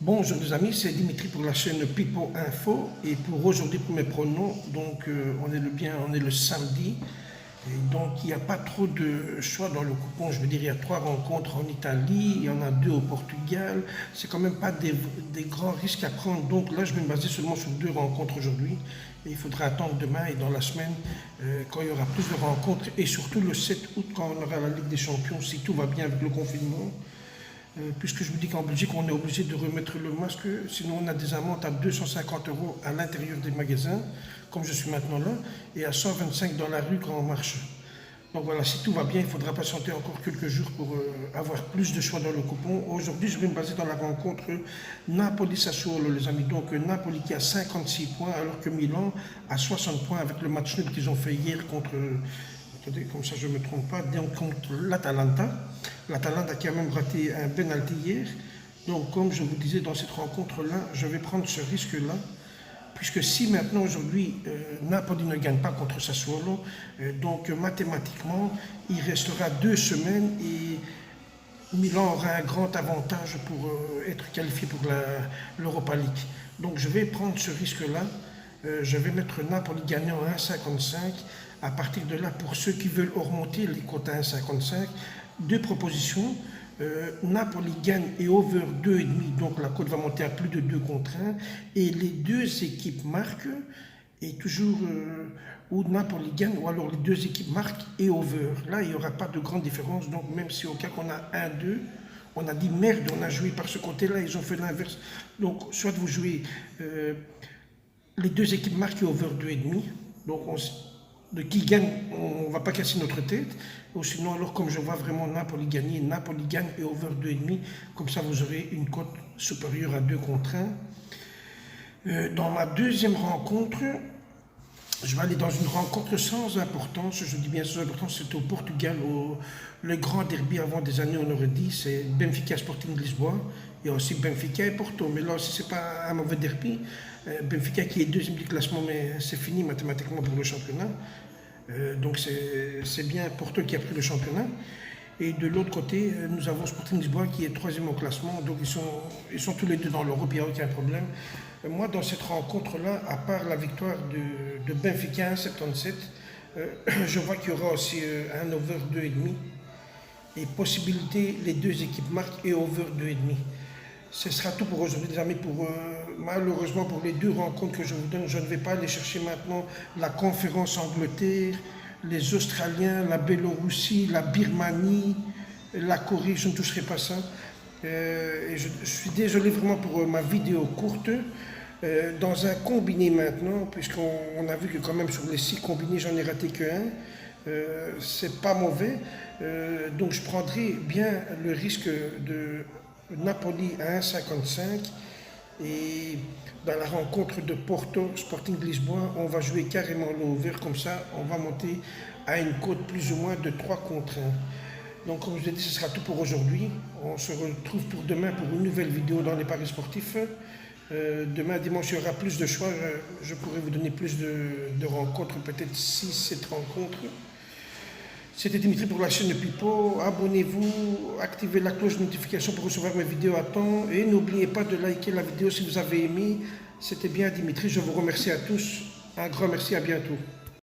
Bonjour les amis, c'est Dimitri pour la chaîne Pipo Info et pour aujourd'hui pour mes pronoms, donc on est le samedi et donc il n'y a pas trop de choix dans le coupon, je veux dire il y a 3 rencontres en Italie, il y en a 2 au Portugal, c'est quand même pas des grands risques à prendre, donc là je vais me baser seulement sur 2 rencontres aujourd'hui et il faudra attendre demain et dans la semaine quand il y aura plus de rencontres et surtout le 7 août quand on aura la Ligue des Champions si tout va bien avec le confinement. Puisque je vous dis qu'en Belgique, on est obligé de remettre le masque, sinon on a des amendes à 250 € à l'intérieur des magasins, comme je suis maintenant là, et à 125 dans la rue quand on marche. Donc voilà, si tout va bien, il faudra patienter encore quelques jours pour avoir plus de choix dans le coupon. Aujourd'hui, je vais me baser dans la rencontre Napoli-Sassuolo, les amis. Donc Napoli qui a 56 points, alors que Milan a 60 points avec le match nul qu'ils ont fait hier contre, attendez, comme ça je ne me trompe pas, donc contre l'Atalanta. L'Atalanta qui a même raté un penalty hier. Donc comme je vous disais dans cette rencontre-là, je vais prendre ce risque-là. Puisque si maintenant aujourd'hui Napoli ne gagne pas contre Sassuolo, donc mathématiquement il restera 2 semaines et Milan aura un grand avantage pour être qualifié pour l'Europa League. Donc je vais prendre ce risque-là. Je vais mettre Napoli gagnant à 1,55. À partir de là, pour ceux qui veulent remonter les cotes à 1,55, 2 propositions. Napoli gagne et over 2,5, donc la cote va monter à plus de 2 contre 1. Et les 2 équipes marquent, et toujours ou Napoli gagne, ou alors les 2 équipes marquent et over. Là, il n'y aura pas de grande différence, donc même si au cas qu'on a 1-2, on a dit merde, on a joué par ce côté-là, ils ont fait l'inverse. Donc, soit vous jouez les 2 équipes marquent et over 2,5, donc de qui gagne, on ne va pas casser notre tête. Ou sinon, alors comme je vois vraiment Napoli gagner, Napoli gagne et over 2,5, comme ça vous aurez une cote supérieure à 2 contre 1. Dans ma deuxième rencontre, je vais aller dans une rencontre sans importance, je dis bien sans importance, c'est au Portugal, le grand derby avant des années, on aurait dit, c'est Benfica Sporting Lisboa, il y a aussi Benfica et Porto, mais là aussi c'est pas un mauvais derby. Benfica qui est deuxième du classement, mais c'est fini mathématiquement pour le championnat. Donc c'est bien Porto qui a pris le championnat. Et de l'autre côté, nous avons Sporting Lisboa qui est troisième au classement. Donc ils sont tous les deux dans l'Europe, il n'y a aucun problème. Moi, dans cette rencontre-là, à part la victoire de Benfica 1,77, je vois qu'il y aura aussi un over 2,5. Et possibilité, les 2 équipes marquent et over 2,5. Ce sera tout pour aujourd'hui, les amis. Malheureusement, pour les 2 rencontres que je vous donne, je ne vais pas aller chercher maintenant la conférence Angleterre, les Australiens, la Biélorussie, la Birmanie, la Corée, je ne toucherai pas ça. Et je suis désolé vraiment pour ma vidéo courte. Dans un combiné maintenant, puisqu'on a vu que quand même sur les 6 combinés, j'en ai raté qu'un. C'est pas mauvais. Donc je prendrai bien le risque de Napoli à 1,55 et dans la rencontre de Porto Sporting Lisboa, on va jouer carrément l'over, comme ça on va monter à une cote plus ou moins de 3 contre 1. Donc comme je l'ai dit, ce sera tout pour aujourd'hui. On se retrouve pour demain pour une nouvelle vidéo dans les paris sportifs. Demain dimanche, il y aura plus de choix. Je pourrais vous donner plus de rencontres, peut-être 6-7 rencontres. C'était Dimitri pour la chaîne Pipo. Abonnez-vous, activez la cloche de notification pour recevoir mes vidéos à temps. Et n'oubliez pas de liker la vidéo si vous avez aimé. C'était bien Dimitri, je vous remercie à tous. Un grand merci, à bientôt.